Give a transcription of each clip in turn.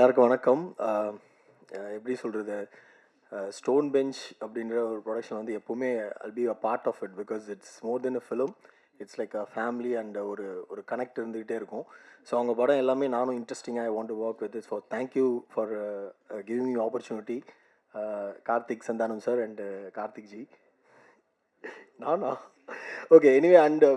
எல்லாருக்கும் வணக்கம். எப்படி சொல்கிறது, ஸ்டோன் பெஞ்ச் அப்படின்ற ஒரு ப்ரொடக்ஷன் வந்து எப்போவுமே I'll be a part of it because it's more than a film. It's like a family and ஒரு ஒரு கனெக்ட் இருந்துக்கிட்டே இருக்கும். ஸோ அவங்க படம் எல்லாமே நானும் இன்ட்ரெஸ்டிங்காக I want to work with. For thank you for giving you opportunity, Karthik Santhanam sir and Karthik G. நானா ஓகே எனிவே அண்ட்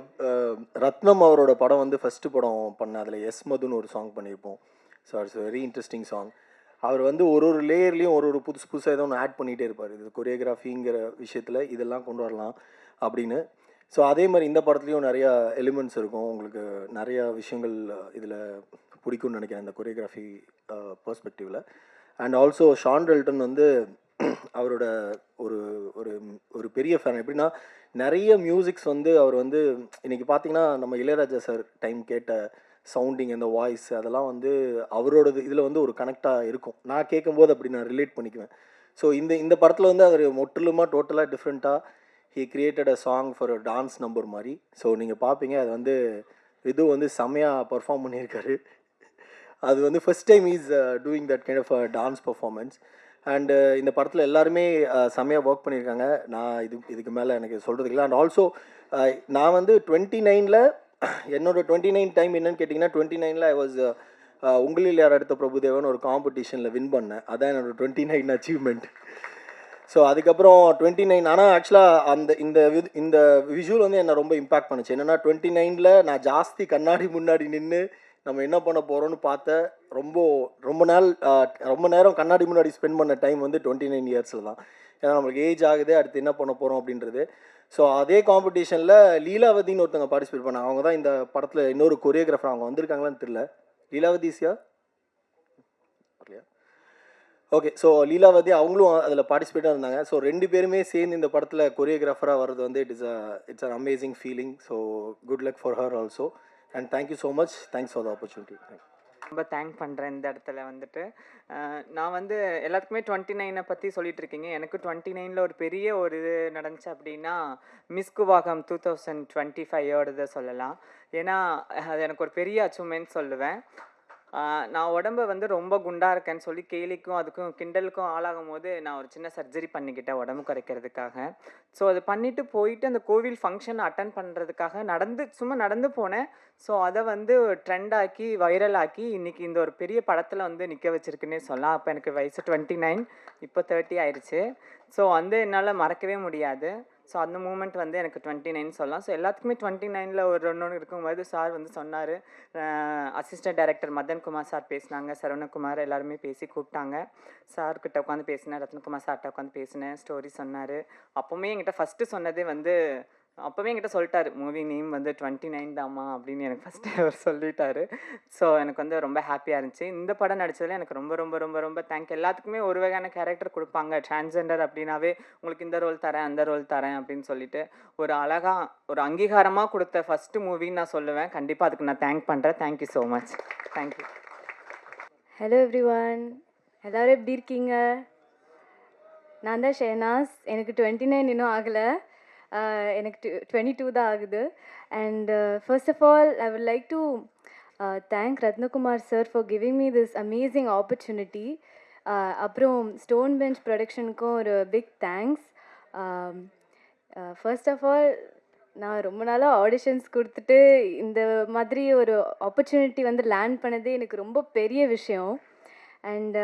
ரத்னம் அவரோட படம் வந்து ஃபஸ்ட்டு படம் பண்ண, அதில் எஸ் மதுன்னு ஒரு சாங் பண்ணியிருப்போம். So it's very interesting song. அவர் வந்து ஒரு ஒரு லேயர்லேயும் ஒரு ஒரு புதுசு புதுசாக ஏதோ ஒன்று ஆட் பண்ணிகிட்டே இருப்பார். இது கொரியோகிராஃபிங்கிற விஷயத்தில் இதெல்லாம் கொண்டு வரலாம் அப்படின்னு. ஸோ அதே மாதிரி இந்த படத்துலையும் நிறையா எலிமெண்ட்ஸ் இருக்கும். உங்களுக்கு நிறையா விஷயங்கள் இதில் பிடிக்கும்னு நினைக்கிறேன் இந்த கொரியோகிராஃபி பெர்ஸ்பெக்டிவில். அண்ட் ஆல்சோ ஷான் ரெல்டன் வந்து அவரோட ஒரு ஒரு ஒரு பெரிய ஃபேன். எப்படின்னா நிறைய மியூசிக்ஸ் வந்து அவர் வந்து இன்றைக்கி பார்த்தீங்கன்னா நம்ம இளையராஜா சார் டைம் கேட்ட சவுண்டிங், அந்த வாய்ஸ், அதெல்லாம் வந்து அவரோடது இதில் வந்து ஒரு கனெக்டாக இருக்கும். நான் கேட்கும்போது அப்படி நான் ரிலேட் பண்ணிக்குவேன். ஸோ இந்த இந்த படத்தில் வந்து அவர் முற்றிலுமாக டோட்டலாக டிஃப்ரெண்ட்டாக he created a song for a dance number மாதிரி. ஸோ நீங்கள் பார்ப்பீங்க அது வந்து இது வந்து செம்மையாக பர்ஃபார்ம் பண்ணியிருக்காரு. அது வந்து first time is doing that kind of dance performance. And இந்த படத்தில் எல்லாருமே செம்மையாக ஒர்க் பண்ணியிருக்காங்க. நான் இதுக்கு மேலே எனக்கு சொல்கிறதுக்கு இல்லை. அண்ட் ஆல்சோ நான் வந்து 29ல் என்னோட 29 டைம் என்னன்னு கேட்டிங்கன்னா 29ல் ஐ வாஸ் உங்களில் யார் அடுத்த பிரபுதேவன் ஒரு காம்படிஷனில் வின் பண்ணேன். அதான் என்னோட 29 அச்சீவ்மெண்ட். ஸோ அதுக்கப்புறம் 29 ஆனால் ஆக்சுவலாக அந்த இந்த விஷுவல் வந்து என்னை ரொம்ப இம்பேக்ட் பண்ணுச்சு. என்னென்னா 29ல் நான் ஜாஸ்தி கண்ணாடி முன்னாடி நின்று நம்ம என்ன பண்ண போகிறோன்னு பார்த்தேன். ரொம்ப நேரம் கண்ணாடி முன்னாடி ஸ்பெண்ட் பண்ண டைம் வந்து 29 இயர்ஸில் தான். ஏன்னா நம்மளுக்கு ஏஜ் ஆகுது, அடுத்து என்ன பண்ண போகிறோம் அப்படின்றது. ஸோ அதே காம்படிஷனில் லீலாவதின்னு ஒருத்தவங்க பார்ட்டிசிபேட் பண்ணாங்க. அவங்க தான் இந்த படத்தில் இன்னொரு கொரியோகிராஃபர். அவங்க வந்திருக்காங்களான்னு தெரியல. லீலாவதிசியா இல்லையா? ஓகே. ஸோ லீலாவதி அவங்களும் அதில் பார்ட்டிசிபேட்டாக இருந்தாங்க. ஸோ 2 பேருமே சேர்ந்து இந்த படத்தில் கொரியோகிராஃபராக வர்றது வந்து it's an amazing feeling. So good luck for her also and thank you so much. Thanks for the opportunity. ரொம்ப தேங்க் பண்ணுறேன் இந்த இடத்துல வந்துட்டு. நான் வந்து எல்லாத்துக்குமே 29 பற்றி சொல்லிட்டு இருக்கீங்க. எனக்கு 29ல் ஒரு பெரிய ஒரு இது நடந்துச்சு அப்படின்னா மிஸ்குவாகம் 2025 சொல்லலாம். ஏன்னா அது எனக்கு ஒரு பெரிய அச்சீவ்மெண்ட் சொல்லுவேன். நான் உடம்பை வந்து ரொம்ப குண்டாக இருக்கேன்னு சொல்லி கேலிக்கும் அதுக்கும் கிண்டலுக்கும் ஆளாகும் போது நான் ஒரு சின்ன சர்ஜரி பண்ணிக்கிட்டேன் உடம்பு குறைக்கிறதுக்காக. ஸோ அது பண்ணிவிட்டு போயிட்டு அந்த கோவில் ஃபங்க்ஷன் அட்டன் பண்ணுறதுக்காக சும்மா நடந்து போனேன். ஸோ அதை வந்து ட்ரெண்ட் ஆக்கி வைரல் ஆக்கி இன்றைக்கி இந்த ஒரு பெரிய படத்தில் வந்து நிற்க வச்சுருக்குன்னே சொல்லலாம். அப்போ எனக்கு வயசு 29, இப்போ 30 ஆயிடுச்சு. ஸோ வந்து என்னால் மறக்கவே முடியாது. ஸோ அந்த மூமெண்ட் வந்து எனக்கு 29 சொல்லலாம். ஸோ எல்லாத்துக்குமே 29ல் ஒரு ஒன்று இருக்கும்போது சார் வந்து சொன்னார். அசிஸ்டன்ட் டைரக்டர் மதன்குமார் சார் பேசினாங்க, சரவணகுமார் எல்லாருமே பேசி கூப்பிட்டாங்க. சார்கிட்ட உட்காந்து பேசினேன், ரத்னகுமார் சார்கிட்ட உட்காந்து பேசினேன், ஸ்டோரி சொன்னார். அப்போவுமே என்கிட்ட ஃபஸ்ட்டு சொன்னதே வந்து அப்போவே என்கிட்ட சொல்லிட்டாரு, மூவி நேம் வந்து 29 தாம்மா அப்படின்னு எனக்கு ஃபஸ்ட்டு அவர் சொல்லிட்டாரு. ஸோ எனக்கு வந்து ரொம்ப ஹாப்பியாக இருந்துச்சு. இந்த படம் நடித்ததில் எனக்கு ரொம்ப ரொம்ப ரொம்ப ரொம்ப தேங்க். எல்லாத்துக்குமே ஒரு வகையான கேரக்டர் கொடுப்பாங்க. டிரான்ஸ்ஜெண்டர் அப்படின்னாவே உங்களுக்கு இந்த ரோல் தரேன் அந்த ரோல் தரேன் அப்படின்னு சொல்லிட்டு ஒரு அழகாக ஒரு அங்கீகாரமாக கொடுத்த ஃபஸ்ட்டு மூவின்னு நான் சொல்லுவேன். கண்டிப்பாக அதுக்கு நான் தேங்க் பண்ணுறேன். Thank you so much. Thank you. Hello everyone, எல்லோரும் எப்படி இருக்கீங்க? நான் தான் ஷெஹனாஸ். எனக்கு 29 இன்னும் ஆகலை. எனக்கு 22 தான் ஆகுது. And first of all I would like to thank Rathnakumar sir for giving me this amazing opportunity. அப்புறம் ஸ்டோன் பெஞ்ச் ப்ரொடக்ஷனுக்கும் ஒரு big thanks. First of all நான் ரொம்ப நாளாக ஆடிஷன்ஸ் கொடுத்துட்டு இந்த மாதிரி ஒரு ஆப்பர்ச்சுனிட்டி வந்து லேண்ட் பண்ணதே எனக்கு ரொம்ப பெரிய விஷயம். And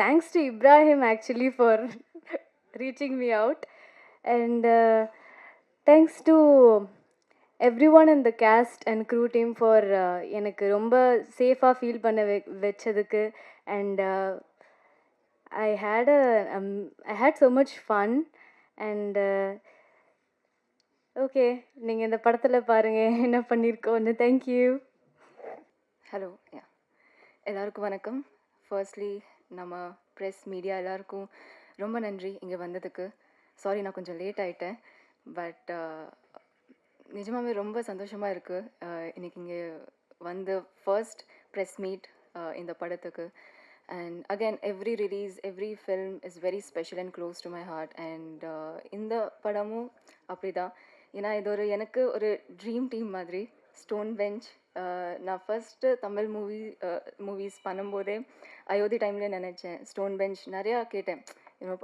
thanks to Ibrahim actually for reaching me out. And thanks to everyone in the cast and crew team for எனக்கு ரொம்ப சேஃபாக ஃபீல் பண்ண வச்சதுக்கு. And I had so much fun. And okay, நீங்கள் இந்த படத்தில் பாருங்கள் என்ன பண்ணியிருக்கோன்னு. தேங்க்யூ. ஹலோ, எல்லாருக்கும் வணக்கம். ஃபர்ஸ்ட்லி நம்ம ப்ரெஸ் மீடியா எல்லாருக்கும் ரொம்ப நன்றி இங்கே வந்ததுக்கு. சாரி நான் கொஞ்சம் லேட் ஆகிட்டேன். பட் நிஜமாகவே ரொம்ப சந்தோஷமாக இருக்குது இன்றைக்கி இங்கே வந்து ஃபர்ஸ்ட் ப்ரெஸ் மீட் இந்த படத்துக்கு. And again every release every film is very special and close to my heart. And இந்த படமும் அப்படி தான். ஏன்னா இது ஒரு எனக்கு ஒரு ட்ரீம் டீம் மாதிரி ஸ்டோன் பெஞ்ச். நான் ஃபஸ்ட்டு தமிழ் மூவிஸ் பண்ணும்போதே அயோத்தி டைம்லேயே நினச்சேன் ஸ்டோன் பெஞ்ச் நிறையா கேட்டேன். You know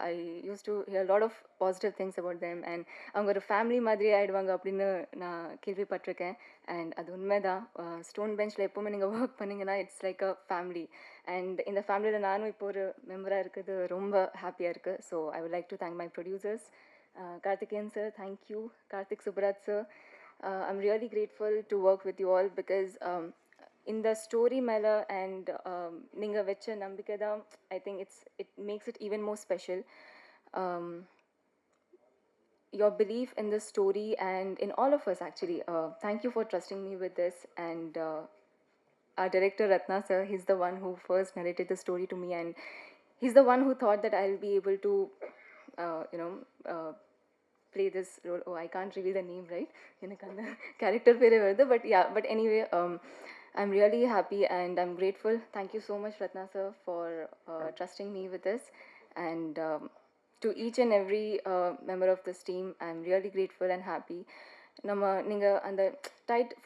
I used to hear lot of positive things about them and அவங்க ஒரு ஃபேமிலி மாதிரி ஆகிடுவாங்க அப்படின்னு நான் கேள்விப்பட்டிருக்கேன். அண்ட் அது உண்மைதான். ஸ்டோன் பெஞ்சில் எப்போவுமே நீங்கள் ஒர்க் பண்ணிங்கன்னா it's like a family. And இந்த ஃபேமிலியில் நானும் இப்போ ஒரு மெம்பராக இருக்கிறது ரொம்ப ஹாப்பியாக இருக்குது. So I would like to thank my producers. Karthikeyan sir, thank you. Karthik Subrat sir, I'm really grateful to work with you all because in the story mela and ninga vecha nambike da I think it makes it even more special. Um, your belief in the story and in all of us actually. Thank you for trusting me with this. And our director Ratna sir, he's the one who first narrated the story to me, and he's the one who thought that I'll be able to play this role. Oh, I can't reveal the name, right? எனக்கு அந்த character பேரே வருது. But anyway, I'm really happy and I'm grateful. Thank you so much, Ratna sir, for trusting me with this. And to each and every member of this team, I'm really grateful and happy. நீங்கள் அந்த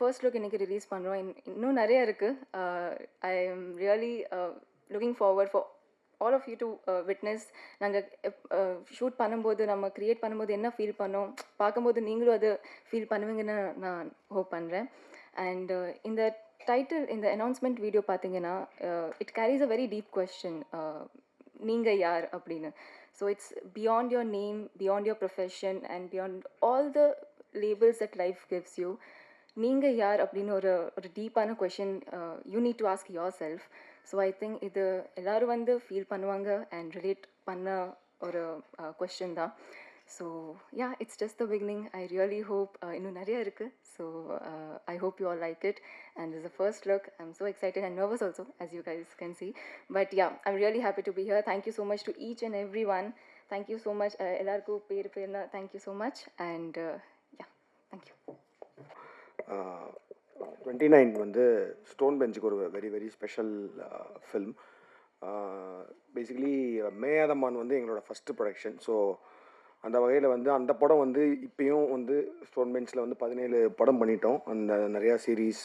first look இன்றைக்கி release பண்ணுறோம். இன்னும் நிறைய இருக்குது. I am really looking forward for all of you to witness. நாங்கள் shoot பண்ணும்போது நம்ம க்ரியேட் பண்ணும்போது என்ன ஃபீல் பண்ணோம் பார்க்கும்போது நீங்களும் அது ஃபீல் பண்ணுவீங்கன்னு நான் ஹோப் பண்ணுறேன். அண்ட் இந்த டைட்டில், இந்த அனௌன்ஸ்மெண்ட் வீடியோ பார்த்தீங்கன்னா it carries a very deep question, நீங்கள் யார் அப்படின்னு. So it's beyond your name, beyond your profession and beyond all the labels that life gives you. நீங்கள் யார் அப்படின்னு ஒரு டீப்பான question you need to ask yourself. So I think இது எல்லோரும் வந்து ஃபீல் பண்ணுவாங்க அண்ட் ரிலேட் பண்ண ஒரு கொஸ்டின் தான். So yeah, it's just the beginning. I really hope இன்னும் நிறைய இருக்குது. So I hope you all like it. And this is the first look. I am so excited and nervous also, as you guys can see. But yeah, I'm really happy to be here. Thank you so much to each and every one. Thank you so much. எல்லாருக்கும் பேர்னா thank you so much. And yeah, thank you. 29 வந்து stone பெஞ்சுக்கு ஒரு very very special film. Basically Meyaadha Maan வந்து எங்களோட first production. So அந்த வகையில் வந்து அந்த படம் வந்து இப்போயும் வந்து ஸ்டோன் பெஞ்சில் வந்து 17 படம் பண்ணிட்டோம். அந்த நிறையா சீரீஸ்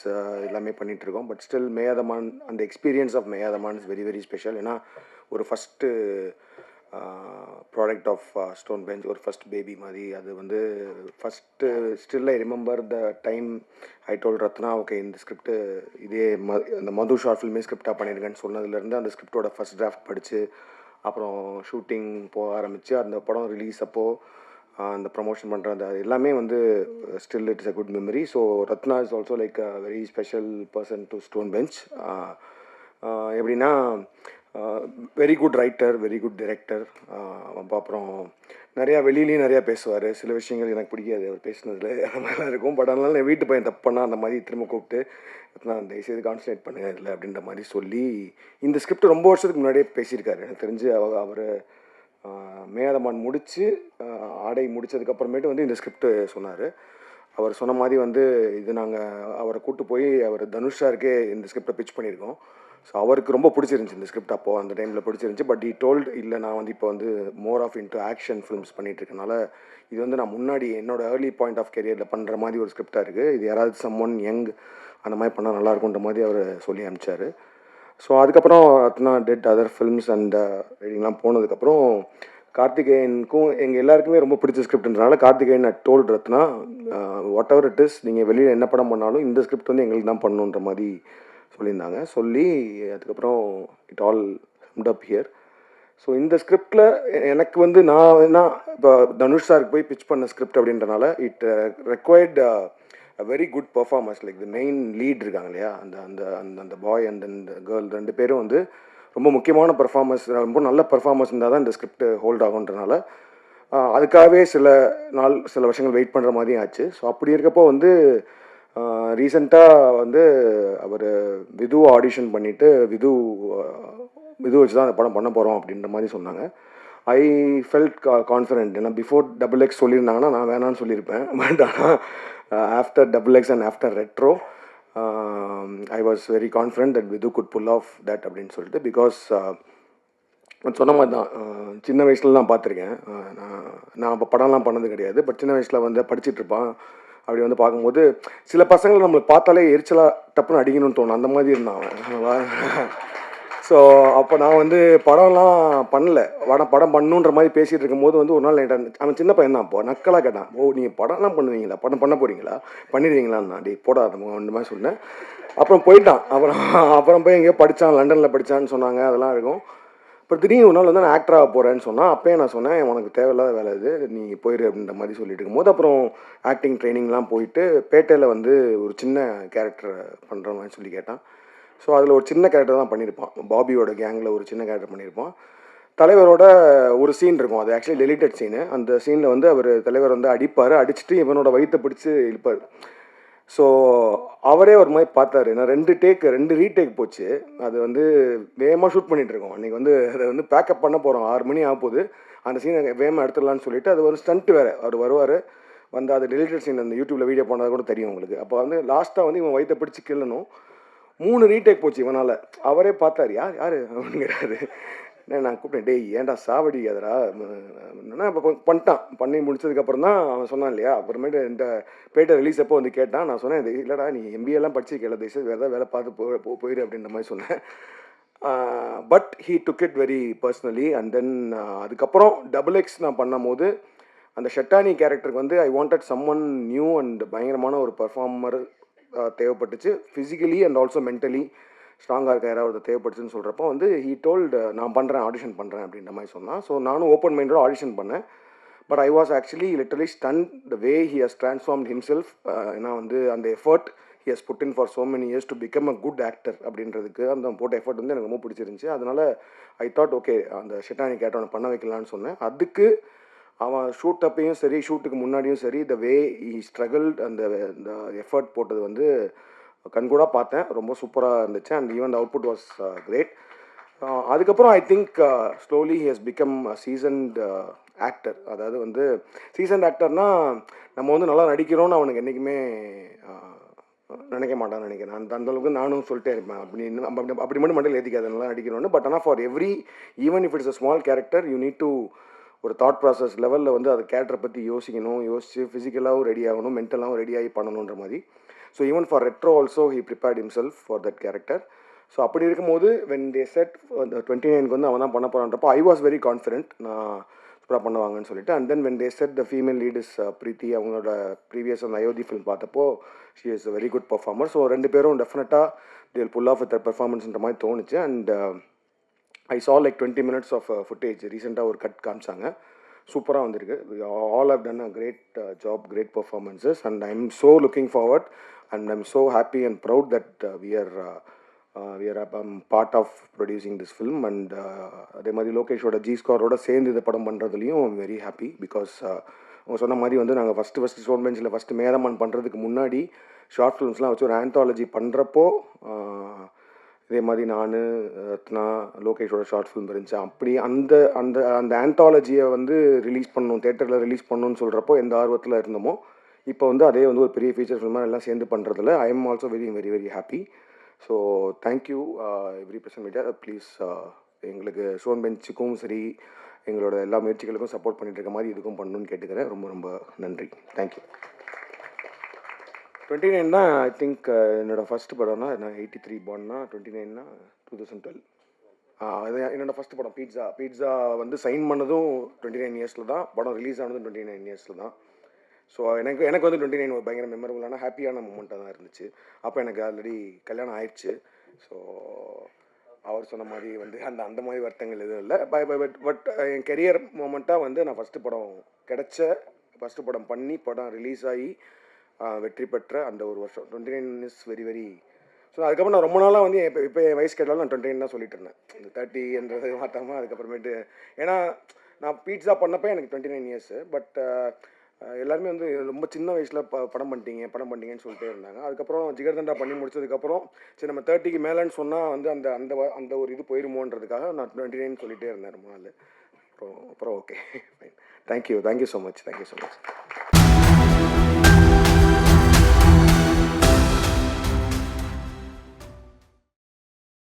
எல்லாமே பண்ணிகிட்ருக்கோம். பட் ஸ்டில் மேயாதமான், அந்த experience of Meyaadha Maan is very very special. ஏன்னா ஒரு first product of Stone Bench, ஒரு ஃபஸ்ட் பேபி மாதிரி. அது வந்து first still I remember the time I told Rathna, okay இந்த ஸ்கிரிப்ட்டு இதே அந்த மது ஷார்ட் ஃபில்மே ஸ்கிரிப்டாக பண்ணியிருக்கேன்னு சொன்னதுலேருந்து அந்த ஸ்கிரிப்டோட ஃபஸ்ட் டிராஃப்ட் படித்து அப்புறம் ஷூட்டிங் போக ஆரம்பித்து அந்த படம் ரிலீஸ் அப்போது அந்த ப்ரமோஷன் பண்ணுறது அது எல்லாமே வந்து still it's a good memory. So Rathna is also like a very special person to stone bench. எப்படின்னா very good writer, very good director. அப்புறம் நிறையா வெளியிலையும் நிறையா பேசுவார். சில விஷயங்கள் எனக்கு பிடிக்காது அவர் பேசுனதில், அந்த மாதிரிலாம் இருக்கும். பட் அதனால என் வீட்டு பையன் தப்பு பண்ணால் அந்த மாதிரி திரும்ப கூப்பிட்டு நான் தயவுசெய்து கான்சன்ட்ரேட் பண்ணுங்க இதில் அப்படின்ற மாதிரி சொல்லி இந்த ஸ்கிரிப்ட் ரொம்ப வருஷத்துக்கு முன்னாடியே பேசியிருக்காரு. எனக்கு தெரிஞ்சு அவர் மேயாதமான் முடித்து ஆடை முடித்ததுக்கப்புறமேட்டு வந்து இந்த ஸ்கிரிப்ட் சொன்னார். அவர் சொன்ன மாதிரி வந்து இது நாங்கள் அவரை கூப்பிட்டு போய் அவர் தனுஷாருக்கே இந்த ஸ்கிரிப்டை பிச் பண்ணியிருக்கோம். ஸோ அவருக்கு ரொம்ப பிடிச்சிருந்துச்சி இந்த ஸ்கிரிப்ட். அப்போது அந்த டைமில் பிடிச்சிருந்துச்சி. பட் ஈ டோல்டு இல்லை நான் வந்து இப்போ வந்து more of into action films பண்ணிகிட்ருக்கனால இது வந்து நான் முன்னாடி என்னோடய ஏர்லி பாயிண்ட் ஆஃப் கெரியரில் பண்ணுற மாதிரி ஒரு ஸ்கிரிப்டாக இருக்குது. இது யாராவது சம்மொன் யங் அந்த மாதிரி பண்ணால் நல்லாயிருக்குன்ற மாதிரி அவர் சொல்லி அனுப்பிச்சார். ஸோ அதுக்கப்புறம் Rathna did other films and ரைடிங்லாம் போனதுக்கப்புறம் கார்த்திகேயனுக்கும் எங்கள் எல்லாருக்குமே ரொம்ப பிடிச்ச ஸ்கிரிப்ட்ன்றனால Karthikeyan had told Rathna whatever it is, நீங்கள் வெளியில் என்ன படம் பண்ணாலும் இந்த ஸ்கிரிப்ட் வந்து எங்களுக்கு தான் பண்ணணுன்ற மாதிரி சொல்லியிருந்தாங்க. சொல்லி அதுக்கப்புறம் it all summed up here. So இந்த ஸ்கிரிப்டில் எனக்கு வந்து நான் என்ன இப்போ தனுஷ் சாருக்கு போய் பிச் பண்ண ஸ்கிரிப்ட் அப்படின்றனால it required a very good performance. Like the main lead இருக்காங்க இல்லையா, அந்த அந்த அந்த அந்த பாய் அண்ட் அந்த கேர்ள் ரெண்டு பேரும் வந்து ரொம்ப முக்கியமான பர்ஃபார்மன்ஸ், ரொம்ப நல்ல பர்ஃபார்மன்ஸ் இருந்தால் தான் இந்த ஸ்கிரிப்ட் ஹோல்ட் ஆகுன்றனால அதுக்காகவே சில வருஷங்கள் வெயிட் பண்ணுற மாதிரியும் ஆச்சு. ஸோ அப்படி இருக்கப்போ வந்து ரீசெண்டாக வந்து அவர் விது ஆடிஷன் பண்ணிவிட்டு விது வச்சு தான் அந்த படம் பண்ண போகிறோம் அப்படின்ற மாதிரி சொன்னாங்க. I felt confident. ஏன்னா பிஃபோர் XXX சொல்லியிருந்தாங்கன்னா நான் வேணான்னு சொல்லியிருப்பேன். பட் ஆனால் after XXX and after Retro I was very confident that with good full of that அப்படின்னு சொல்லிட்டு. பிகாஸ் சொன்ன மாதிரி தான் சின்ன வயசுல நான் பார்த்துருக்கேன். நான் அப்போ படம்லாம் பண்ணது கிடையாது. பட் சின்ன வயசில் வந்து படிச்சுட்டு இருப்பான். அப்படி வந்து பார்க்கும்போது சில பசங்களை நம்மளுக்கு பார்த்தாலே எரிச்சலாக டப்புன்னு அடிக்கணும்னு தோணும். அந்த மாதிரி இருந்தான் அவன். ஸோ அப்போ நான் வந்து படம்லாம் பண்ணல. படம் பண்ணணுன்ற மாதிரி பேசிகிட்டு இருக்கும்போது வந்து ஒரு நாள் என்கிட்ட அவன் சின்ன பையன் தான். அப்போ நக்கலாக கேட்டான், ஓ நீங்கள் படம்லாம் பண்ணுவீங்களா, படம் பண்ண போகிறீங்களா, பண்ணிடுவீங்களான்னு. டே போடா அந்த மாதிரி சொன்னேன். அப்புறம் போயிட்டான். அப்புறம் போய் எங்கேயோ படித்தான், லண்டனில் படித்தான்னு சொன்னாங்க. அதெல்லாம் இருக்கும். அப்புறம் திடீர்னு ஒரு நாள் வந்து நான் ஆக்டராக போகிறேன்னு சொன்னால் அப்போயே நான் சொன்னேன், உனக்கு தேவையில்லாத வேலை இது, நீ போயிரு அப்படின்ற மாதிரி சொல்லிட்டு இருக்கும்போது அப்புறம் ஆக்டிங் ட்ரைனிங்லாம் போயிட்டு பேட்டையில் வந்து ஒரு சின்ன கேரக்டர் பண்ணுற மாதிரி சொல்லி கேட்டான். ஸோ அதில் ஒரு சின்ன கேரக்டர் தான் பண்ணியிருப்பான். பாபியோட கேங்கில் ஒரு சின்ன கேரக்டர் பண்ணியிருப்பான். தலைவரோட ஒரு சீன் இருக்கும், அது ஆக்சுவலி டெலிட்டட் சீனு. அந்த சீனில் வந்து அவர் தலைவர் வந்து அடிப்பார், அடிச்சுட்டு இவனோட வயிற்றை பிடிச்சி இழுப்பார். ஸோ அவரே ஒரு மாதிரி பார்த்தாரு. நான் 2 ரீடேக் போச்சு. அது வந்து வேகமாக ஷூட் பண்ணிகிட்டு இருக்கோம். அன்றைக்கி வந்து அதை வந்து பேக்கப் பண்ண போகிறோம், 6 மணி ஆக போகுது. அந்த சீனை வேகமாக எடுத்துடலான்னு சொல்லிட்டு அது ஒரு ஸ்டண்ட்டு வேறு. அவர் வருவார், வந்து அது டெலிட்டட் சீன் அந்த யூடியூப்பில் வீடியோ பண்ணது கூட தெரியும் உங்களுக்கு. அப்போ வந்து லாஸ்ட்டாக வந்து இவன் வயிற்றை பிடிச்சி கிள்ளணும். 3 ரீடேக் போச்சு இவனால். அவரே பார்த்தார், யார் அப்படிங்கிறாரு. நான் கூப்பிட்டேன், டேய் ஏன்டா சாவடிக்காதரா என்னன்னா. இப்போ பண்ணிட்டான். பண்ணி முடிச்சதுக்கப்புறம் தான் அவன் சொன்னான் இல்லையா. அப்புறமேட்டு இந்த பேட்டை ரிலீஸ் அப்போ வந்து கேட்டான். நான் சொன்னேன், இல்லைடா நீ எம்பிஏலாம் படிச்சு கேள, தயவுசெய்து வேறு ஏதாவது வேலை பார்த்து போயிரு அப்படின்ற மாதிரி சொன்னேன். But he took it very personally. And then அதுக்கப்புறம் XX நான் பண்ணும்போது அந்த ஷெட்டானி கேரக்டருக்கு வந்து I wanted someone new and பயங்கரமான ஒரு பர்ஃபார்மர் தேவைப்பட்டுச்சு. ஃபிசிக்கலி அண்ட் ஆல்சோ மென்டலி ஸ்ட்ராங்காக இருக்க யாராவது தேவைப்பட்டுச்சுன்னு சொல்கிறப்போ வந்து ஹீ டோல்டு, நான் பண்ணுறேன், ஆடிஷன் பண்ணுறேன் அப்படின்ற மாதிரி சொன்னான். ஸோ நானும் ஓப்பன் மைண்டோட ஆடிஷன் பண்ணேன். But I was actually literally stun the way he has transformed himself. ஏன்னா வந்து அந்த effort he has put in for so many years to become a good actor அப்படின்றதுக்கு அந்த போட்ட எஃபர்ட் வந்து எனக்கு ரொம்ப பிடிச்சிருந்துச்சி. அதனால் ஐ தாட் ஓகே அந்த ஷெட்டானி கேட்டவனை பண்ண வைக்கலான்னு சொன்னேன். அதுக்கு அவன் ஷூட் அப்பையும் சரி, ஷூட்டுக்கு முன்னாடியும் சரி, த வே ஹி ஸ்ட்ரகிள்ட், அந்த எஃபர்ட் போட்டது வந்து கண்கூடாக பார்த்தேன். ரொம்ப சூப்பராக இருந்துச்சு. And even output was great. அதுக்கப்புறம் I think slowly he has become seasoned actor. அதாவது வந்து சீசன்ட் ஆக்டர்னால் நம்ம வந்து நல்லா நடிக்கிறோன்னு அவனுக்கு என்றைக்குமே நினைக்க மாட்டான்னு நினைக்கிறேன். அந்தளவுக்கு நானும் சொல்லிட்டே இருப்பேன், அப்படி மட்டும் மண்டையில் ஏற்றிக்காது நல்லா நடிக்கிறோன்னு. பட் ஆனால் for every, even if it's a small character, you need to ஒரு தாட் ப்ராசஸ் லெவலில் வந்து அந்த கேரக்டரை பற்றி யோசித்து ஃபிசிக்கலாகவும் ரெடி ஆகணும், மென்டலாகவும் ரெடியாகி பண்ணணுன்ற மாதிரி. So even for retro also he prepared himself for that character. So அப்படி இருக்கும்போது வென் தே செட் அந்த 29க்கு வந்து அவன் தான் பண்ண போகிறான்றப்போ ஐ வாஸ் வெரி கான்ஃபிடென்ட், நான் சூப்பராக பண்ணுவாங்கன்னு சொல்லிட்டு. And then when they set the female lead is Preethi, அவங்களோட ப்ரீவியஸ் அந்த அயோத்தி ஃபிலிம் பார்த்தப்போ she is a very good performer. So 2 பேரும் டெஃபினட்டாக they will pull off with that பர்ஃபார்மன்ஸ்ன்ற மாதிரி தோணுச்சு. And I saw like 20 minutes of footage. ரீசெண்டாக ஒரு கட் காமிச்சாங்க, சூப்பராக வந்திருக்கு. All have done a great job, great performances. And I am so looking forward and I'm so happy and proud that we are part of producing this film. And அதே மாதிரி லோகேஷோட G-Score சேர்ந்து இந்த படம் பண்ணுறதுலையும் I'm very happy because அவங்க சொன்ன மாதிரி வந்து நாங்கள் ஃபஸ்ட்டு ஸ்டோன் பெஞ்சில் ஃபஸ்ட்டு மேதமான் பண்ணுறதுக்கு முன்னாடி ஷார்ட் ஃபிலிம்ஸ்லாம் வச்சு ஒரு ஆந்தாலஜி பண்ணுறப்போ இதே மாதிரி நான் ரத்னா லோகேஷோட ஷார்ட் ஃபிலிம் இருந்துச்சு. அப்படி அந்த அந்த அந்த ஆந்தாலஜியை வந்து ரிலீஸ் பண்ணணும், தேட்டரில் ரிலீஸ் பண்ணணும்னு சொல்கிறப்போ எந்த ஆர்வத்தில் இருந்தோமோ இப்போ வந்து அதே வந்து ஒரு பெரிய ஃபீச்சர் ஃபில்மாக எல்லாம் சேர்ந்து பண்ணுறதுல I am also very very very happy. So thank you every present media. Please எங்களுக்கு ஸ்டோன் பெஞ்சுக்கும் சரி எங்களோட எல்லா முயற்சிகளுக்கும் சப்போர்ட் பண்ணிட்டு இருக்க மாதிரி இதுக்கும் பண்ணணும்னு கேட்டுக்கிறேன். ரொம்ப ரொம்ப நன்றி. தேங்க்யூ. 29 தான் ஐ திங்க் என்னோடய ஃபஸ்ட்டு படம்னா, நான் 83 born-னா 29னா 2012. அது என்னோடய ஃபஸ்ட்டு படம் பீட்ஸா வந்து சைன் பண்ணதும் 29 இயர்ஸில் தான், படம் ரிலீஸ் ஆனதும் 29 இயர்ஸில் தான். ஸோ எனக்கு வந்து 29 ஒரு பயங்கர மெமரபுளான ஹாப்பியான மூமெண்ட்டாக தான் இருந்துச்சு. அப்போ எனக்கு ஆல்ரெடி கல்யாணம் ஆயிடுச்சு. ஸோ அவர் சொன்ன மாதிரி வந்து அந்த மாதிரி வருத்தங்கள் எதுவும் இல்லை. பட் என் கெரியர் மூமெண்ட்டாக வந்து நான் ஃபஸ்ட்டு படம் ஃபஸ்ட்டு படம் பண்ணி படம் ரிலீஸ் ஆகி வெற்றி பெற்ற அந்த ஒரு வருஷம் 29 இஸ் வெரி வெரி. ஸோ அதுக்கப்புறம் நான் ரொம்ப நாளாக வந்து இப்போ என் வயசு கேட்டாலும் நான் 29 தான் சொல்லிட்டு இருந்தேன், இந்த 30என்றது மாற்றாமல். அதுக்கப்புறமேட்டு ஏன்னா நான் பீட்ஸா பண்ணப்போ எனக்கு 29 இயர்ஸு. பட் எல்லாருமே வந்து ரொம்ப சின்ன வயசில் படம் பண்ணிட்டீங்கன்னு சொல்லிட்டே இருந்தாங்க. அதுக்கப்புறம் ஜிகர்தண்டா பண்ணி முடிச்சதுக்கப்புறம் சரி நம்ம 30க்கு மேலேன்னு சொன்னால் வந்து அந்த அந்த அந்த ஒரு இது போயிருமோன்றதுக்காக நான் 29 சொல்லிகிட்டே இருந்தேன் ரொம்ப நாள். அப்புறம் okay fine. Thank you so much.